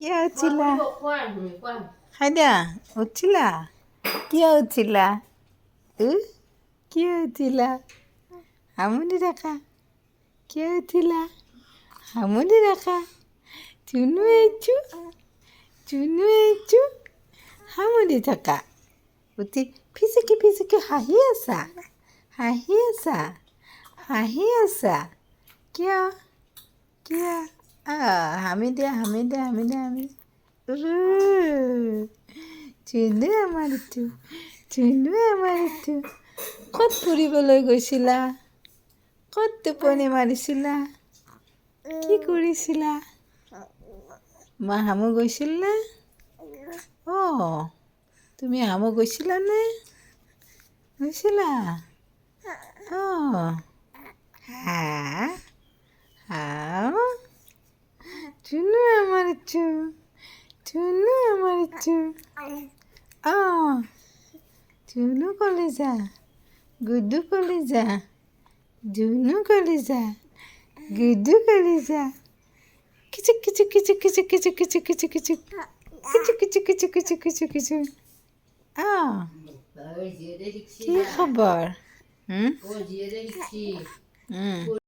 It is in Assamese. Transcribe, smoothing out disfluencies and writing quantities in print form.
কিয় উঠিলা খাইদা উঠিলা কিয় উঠিলা কিয় উঠিলা হামুনি দেখা কিয় উঠিলা হামুনি দেখা চুনু এইচু হামুনি থাকা উঠি ফিচিকি হাঁহি আছা কিয় কিয় হামি দে চুনুৱে আমাৰ ইটো ক'ত ফুৰিবলৈ গৈছিলা ক'ত টোপনি মাৰিছিলা কি কৰিছিলা মা হামু গৈছিল নে তুমি হামু গৈছিলানে গৈছিলা হাও চুনু আমার ইচ্ছু চুনু কলিজা গুড্ডু কলিজা জুনু কলিজা গুড্ডু কলিজা কিছু কি খবৰ